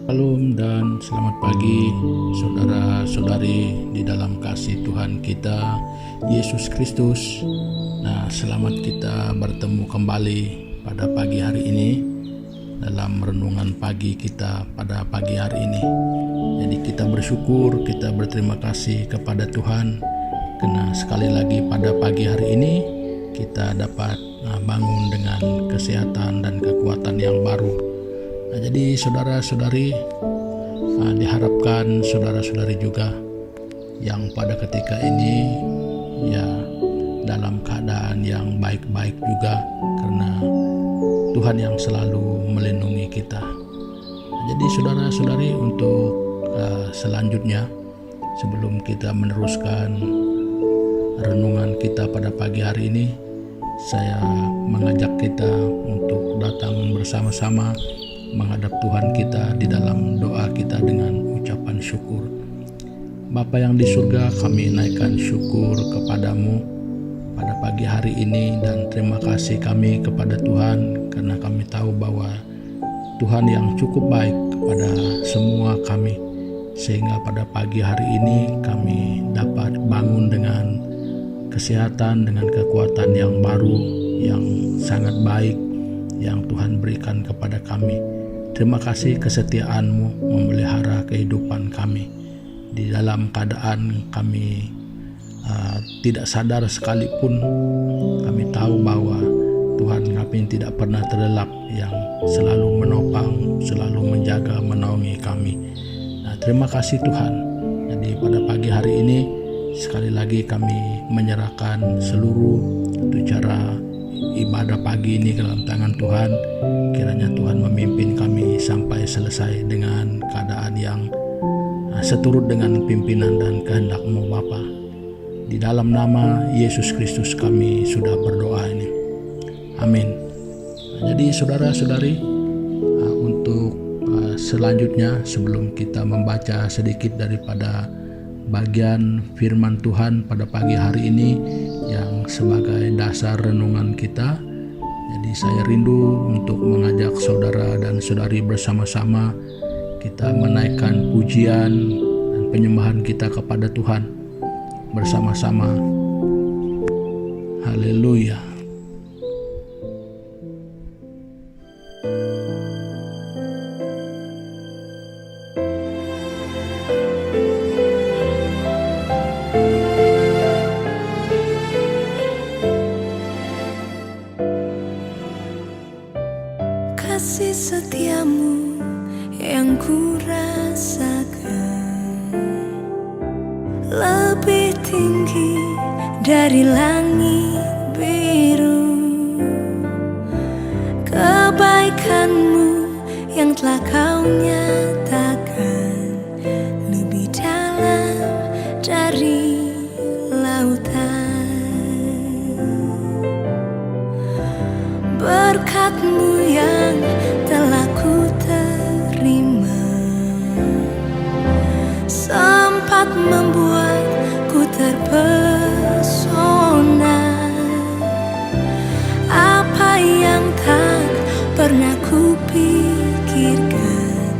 Shalom dan selamat pagi saudara-saudari di dalam kasih Tuhan kita Yesus Kristus. Nah, selamat kita bertemu kembali pada pagi hari ini dalam renungan pagi kita pada pagi hari ini. Jadi kita bersyukur, kita berterima kasih kepada Tuhan karena sekali lagi pada pagi hari ini kita dapat bangun dengan kesehatan dan kekuatan yang baru. Nah, jadi saudara-saudari, diharapkan saudara-saudari juga yang pada ketika ini ya dalam keadaan yang baik-baik juga, karena Tuhan yang selalu melindungi kita. Nah, jadi saudara-saudari, untuk selanjutnya sebelum kita meneruskan renungan kita pada pagi hari ini, saya mengajak kita untuk datang bersama-sama menghadap Tuhan kita di dalam doa kita dengan ucapan syukur. Bapa yang di surga, kami naikkan syukur kepadamu pada pagi hari ini, dan terima kasih kami kepada Tuhan karena kami tahu bahwa Tuhan yang cukup baik kepada semua kami, sehingga pada pagi hari ini kami dapat bangun dengan kesehatan, dengan kekuatan yang baru, yang sangat baik yang Tuhan berikan kepada kami. Terima kasih kesetiaan-Mu memelihara kehidupan kami. Di dalam keadaan kami tidak sadar sekalipun, kami tahu bahwa Tuhan kami tidak pernah terlelap, yang selalu menopang, selalu menjaga, menaungi kami. Nah, terima kasih Tuhan. Jadi pada pagi hari ini sekali lagi kami menyerahkan seluruh cara ibadah pagi ini ke dalam tangan Tuhan. Kiranya Tuhan memimpin kami sampai selesai dengan keadaan yang seturut dengan pimpinan dan kehendak-Mu Bapa. Di dalam nama Yesus Kristus kami sudah berdoa ini. Amin. Jadi saudara-saudari, untuk selanjutnya sebelum kita membaca sedikit daripada bagian firman Tuhan pada pagi hari ini yang sebagai dasar renungan kita, jadi saya rindu untuk mengajak saudara dan saudari bersama-sama kita menaikkan pujian dan penyembahan kita kepada Tuhan bersama-sama. Haleluya. Kasih setiamu yang ku rasakan lebih tinggi dari langit biru. Kebaikanmu yang telah kau nyatakan lebih dalam dari lautan. Berkat-Mu yang telah ku terima sempat membuatku terpesona. Apa yang tak pernah ku pikirkan,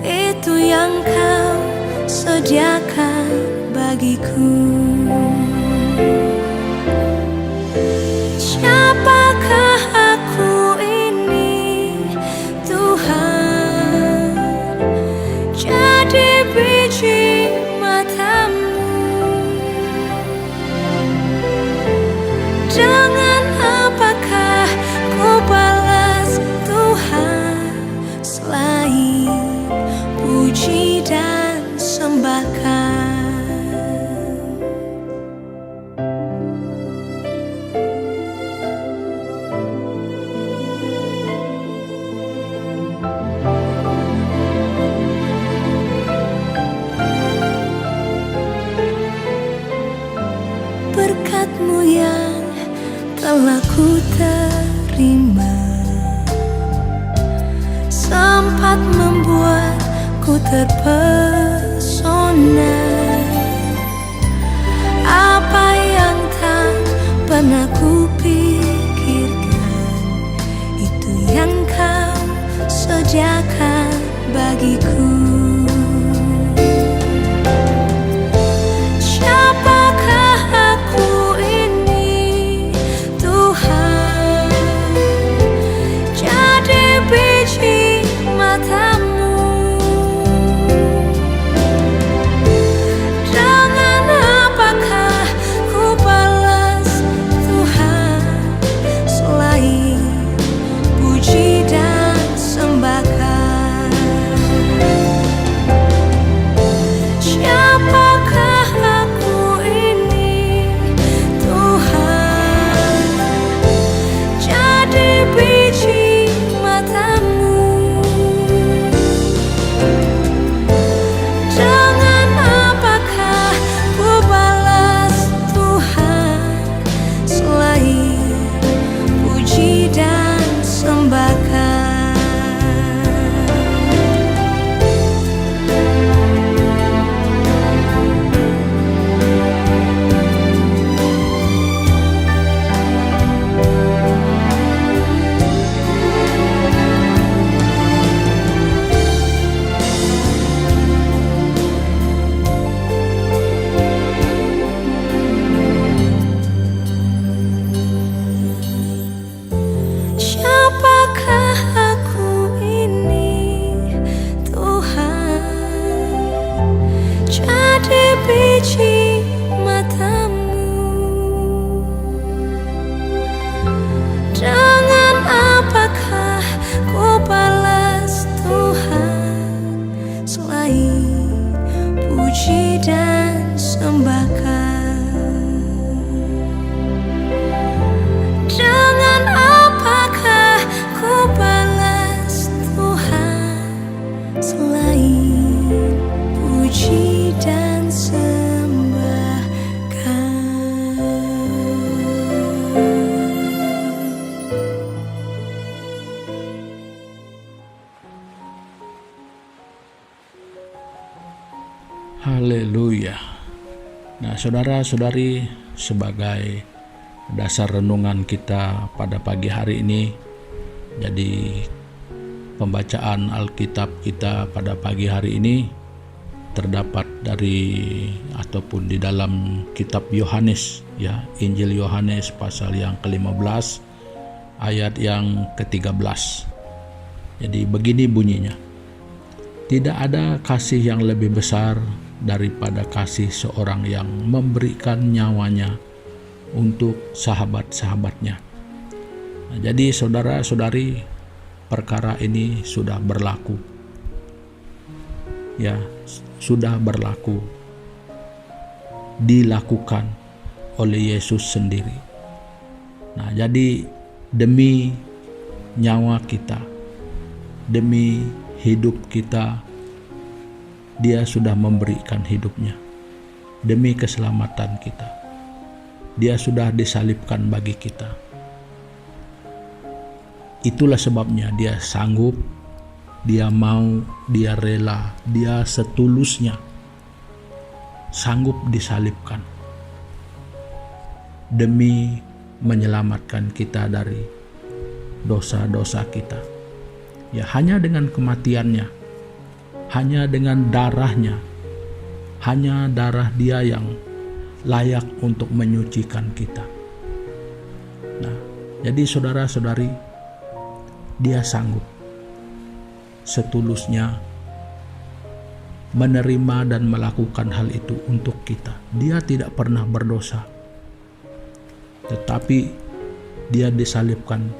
itu yang kau sediakan bagiku. Siapakah aku ini Tuhan? Jadi biji mata-Mu. Dengan apakah ku balas Tuhan selain puji dan sembahkan? Berkat-Mu yang telah ku terima sempat membuatku terpesona. Apa yang tak pernah ku pikirkan, itu yang kau sediakan bagiku. Siapakah aku ini, Tuhan? Jadi biji matamu. Dengan apakah ku balas, Tuhan, selain puji dan sembahkan? Siapakah aku ini, Tuhan? Jadi biji matamu. Dengan apakah ku balas, Tuhan, selain puji dan sembahkan? Siapakah aku ini, Tuhan? Jadi biji matamu. Dengan apakah ku balas, Tuhan, selain puji dan sembahkan? Dengan apakah ku balas, Tuhan, selain puji dan sembahkan? Haleluya. Nah, saudara-saudari, sebagai dasar renungan kita pada pagi hari ini, jadi pembacaan Alkitab kita pada pagi hari ini terdapat dari ataupun di dalam kitab Yohanes, ya, Injil Yohanes pasal yang ke-15 ayat yang ke-13. Jadi begini bunyinya: tidak ada kasih yang lebih besar daripada kasih seorang yang memberikan nyawanya untuk sahabat-sahabatnya. Nah, jadi saudara-saudari, perkara ini sudah berlaku. Ya, sudah berlaku. Dilakukan oleh Yesus sendiri. Nah, jadi demi nyawa kita, demi hidup kita, Dia sudah memberikan hidupnya. Demi keselamatan kita, Dia sudah disalibkan bagi kita. Itulah sebabnya Dia sanggup, Dia mau, Dia rela, Dia setulusnya sanggup disalibkan demi menyelamatkan kita dari dosa-dosa kita. Ya, hanya dengan kematiannya, hanya dengan darahnya, hanya darah Dia yang layak untuk menyucikan kita. Nah, jadi saudara-saudari, Dia sanggup setulusnya menerima dan melakukan hal itu untuk kita. Dia tidak pernah berdosa, tetapi Dia disalibkan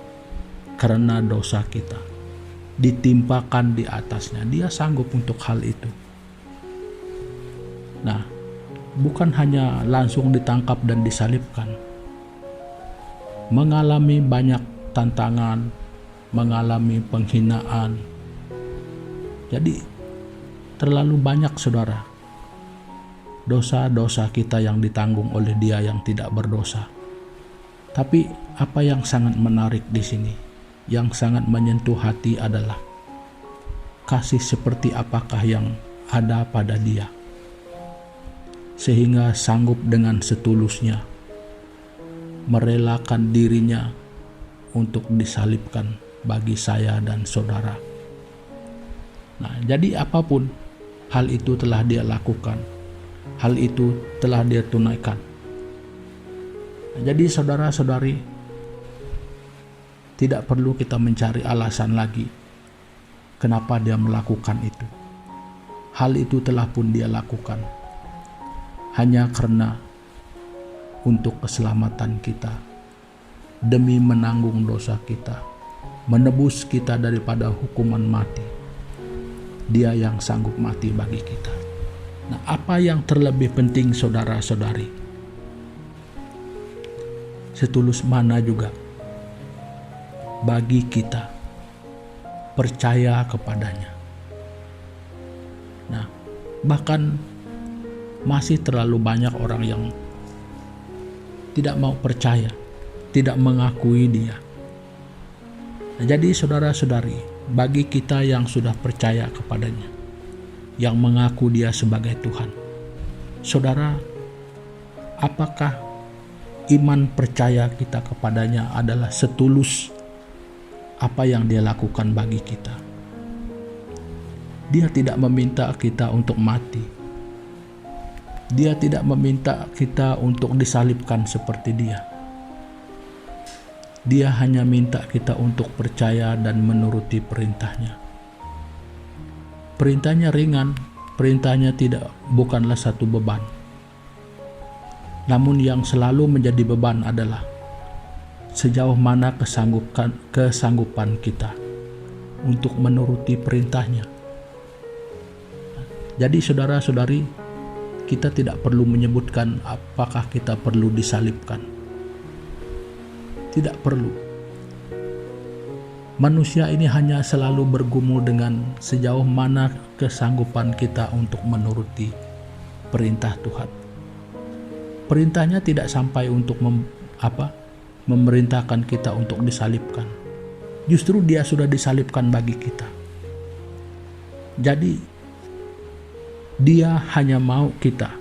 karena dosa kita, ditimpakan di atasnya. Dia sanggup untuk hal itu. Nah, bukan hanya langsung ditangkap dan disalibkan, mengalami banyak tantangan, mengalami penghinaan. Jadi terlalu banyak, saudara, dosa-dosa kita yang ditanggung oleh Dia yang tidak berdosa. Tapi apa yang sangat menarik di sini, yang sangat menyentuh hati adalah kasih seperti apakah yang ada pada Dia, sehingga sanggup dengan setulusnya merelakan dirinya untuk disalibkan bagi saya dan saudara. Nah, jadi apapun hal itu telah dia lakukan, hal itu telah dia tunaikan. Nah, jadi saudara-saudari, tidak perlu kita mencari alasan lagi kenapa dia melakukan itu. Hal itu telah pun dia lakukan hanya karena untuk keselamatan kita, demi menanggung dosa kita, menebus kita daripada hukuman mati. Dia yang sanggup mati bagi kita. Nah, apa yang terlebih penting saudara-saudari? Setulus mana juga bagi kita percaya kepadanya. Nah, bahkan masih terlalu banyak orang yang tidak mau percaya, tidak mengakui dia. Nah, jadi saudara-saudari, bagi kita yang sudah percaya kepadanya, yang mengaku dia sebagai Tuhan, saudara, apakah iman percaya kita kepadanya adalah setulus apa yang dia lakukan bagi kita? Dia tidak meminta kita untuk mati. Dia tidak meminta kita untuk disalibkan seperti dia. Dia hanya minta kita untuk percaya dan menuruti perintahnya. Perintahnya ringan, perintahnya bukanlah satu beban. Namun yang selalu menjadi beban adalah sejauh mana kesanggupan kita untuk menuruti perintahnya. Jadi saudara-saudari, kita tidak perlu menyebutkan apakah kita perlu disalibkan. Tidak perlu. Manusia ini hanya selalu bergumul dengan sejauh mana kesanggupan kita untuk menuruti perintah Tuhan. Perintahnya tidak sampai untuk memerintahkan kita untuk disalibkan. Justru dia sudah disalibkan bagi kita. Jadi dia hanya mau kita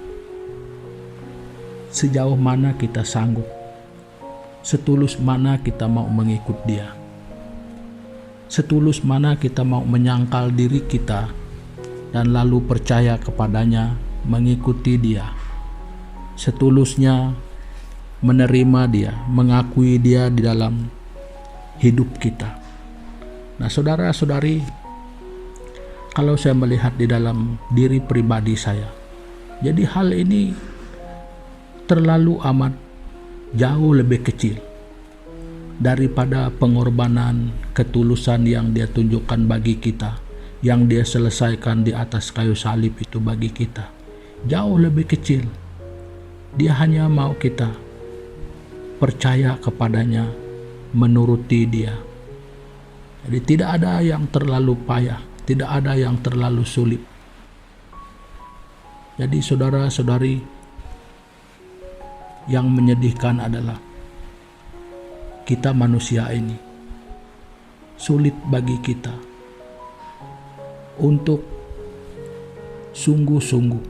sejauh mana kita sanggup, setulus mana kita mau mengikut dia, setulus mana kita mau menyangkal diri kita dan lalu percaya kepadanya, mengikuti dia, setulusnya menerima dia, mengakui dia di dalam hidup kita. Nah, saudara-saudari, kalau saya melihat di dalam diri pribadi saya, jadi hal ini terlalu amat jauh lebih kecil daripada pengorbanan, ketulusan yang dia tunjukkan bagi kita, yang dia selesaikan di atas kayu salib itu bagi kita. Jauh lebih kecil. Dia hanya mau kita percaya kepadanya, menuruti dia. Jadi tidak ada yang terlalu payah, tidak ada yang terlalu sulit. Jadi saudara-saudari, yang menyedihkan adalah kita manusia ini sulit bagi kita untuk sungguh-sungguh,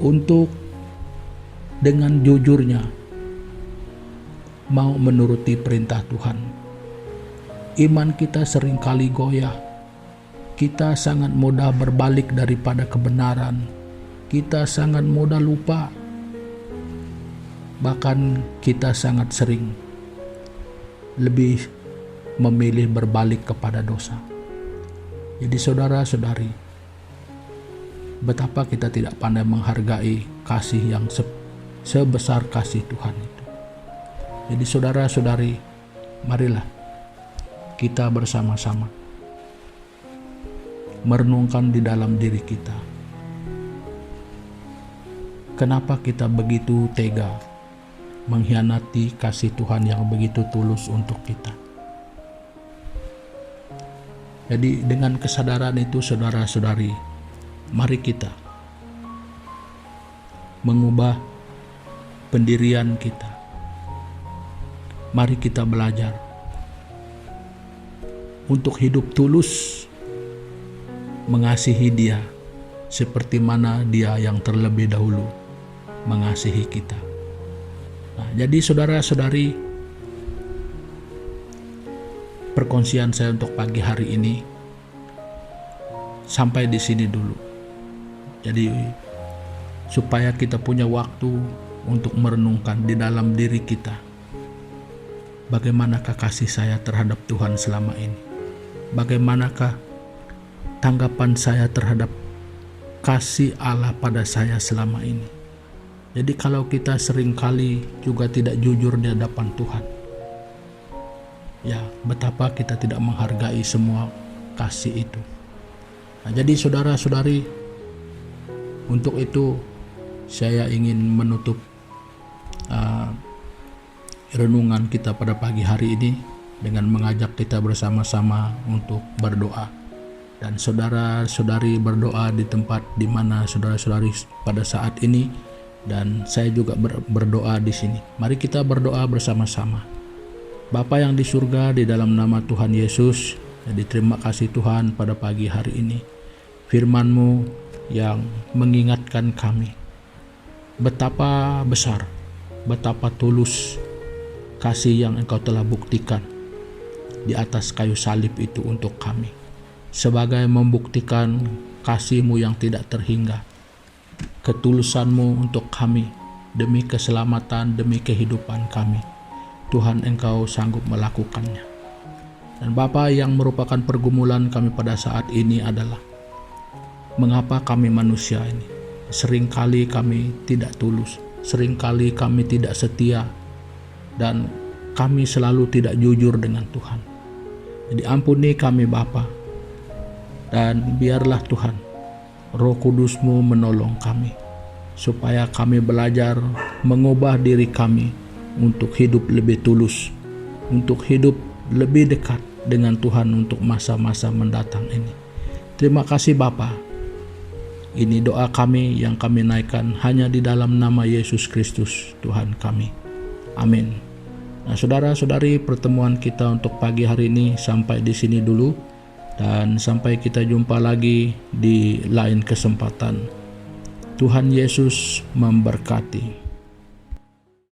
untuk dengan jujurnya mau menuruti perintah Tuhan. Iman kita seringkali goyah. Kita sangat mudah berbalik daripada kebenaran. Kita sangat mudah lupa. Bahkan kita sangat sering lebih memilih berbalik kepada dosa. Jadi saudara-saudari, betapa kita tidak pandai menghargai kasih yang sebesar kasih Tuhan itu. Jadi saudara-saudari, marilah kita bersama-sama merenungkan di dalam diri kita. Kenapa kita begitu tega mengkhianati kasih Tuhan yang begitu tulus untuk kita? Jadi dengan kesadaran itu saudara-saudari, mari kita mengubah pendirian kita. Mari kita belajar untuk hidup tulus, mengasihi Dia seperti mana Dia yang terlebih dahulu mengasihi kita. Nah, jadi saudara-saudari, perkongsian saya untuk pagi hari ini sampai di sini dulu. Jadi supaya kita punya waktu untuk merenungkan di dalam diri kita, bagaimanakah kasih saya terhadap Tuhan selama ini? Bagaimanakah tanggapan saya terhadap kasih Allah pada saya selama ini? Jadi kalau kita seringkali juga tidak jujur di hadapan Tuhan, ya betapa kita tidak menghargai semua kasih itu. Nah, jadi saudara-saudari, untuk itu saya ingin menutup renungan kita pada pagi hari ini dengan mengajak kita bersama-sama untuk berdoa. Dan saudara-saudari berdoa di tempat di mana saudara-saudari pada saat ini, dan saya juga berdoa di sini. Mari kita berdoa bersama-sama. Bapa yang di surga, di dalam nama Tuhan Yesus, jadi terima kasih Tuhan pada pagi hari ini. Firman-Mu yang mengingatkan kami betapa besar, betapa tulus kasih yang Engkau telah buktikan di atas kayu salib itu untuk kami, sebagai membuktikan kasih-Mu yang tidak terhingga, ketulusan-Mu untuk kami demi keselamatan, demi kehidupan kami. Tuhan, Engkau sanggup melakukannya. Dan Bapa, yang merupakan pergumulan kami pada saat ini adalah mengapa kami manusia ini seringkali kami tidak tulus, seringkali kami tidak setia, dan kami selalu tidak jujur dengan Tuhan. Jadi ampuni kami Bapa, dan biarlah Tuhan Roh Kudus-Mu menolong kami, supaya kami belajar mengubah diri kami untuk hidup lebih tulus, untuk hidup lebih dekat dengan Tuhan untuk masa-masa mendatang ini. Terima kasih Bapa. Ini doa kami yang kami naikkan hanya di dalam nama Yesus Kristus Tuhan kami. Amin. Nah, saudara-saudari, pertemuan kita untuk pagi hari ini sampai di sini dulu, dan sampai kita jumpa lagi di lain kesempatan. Tuhan Yesus memberkati.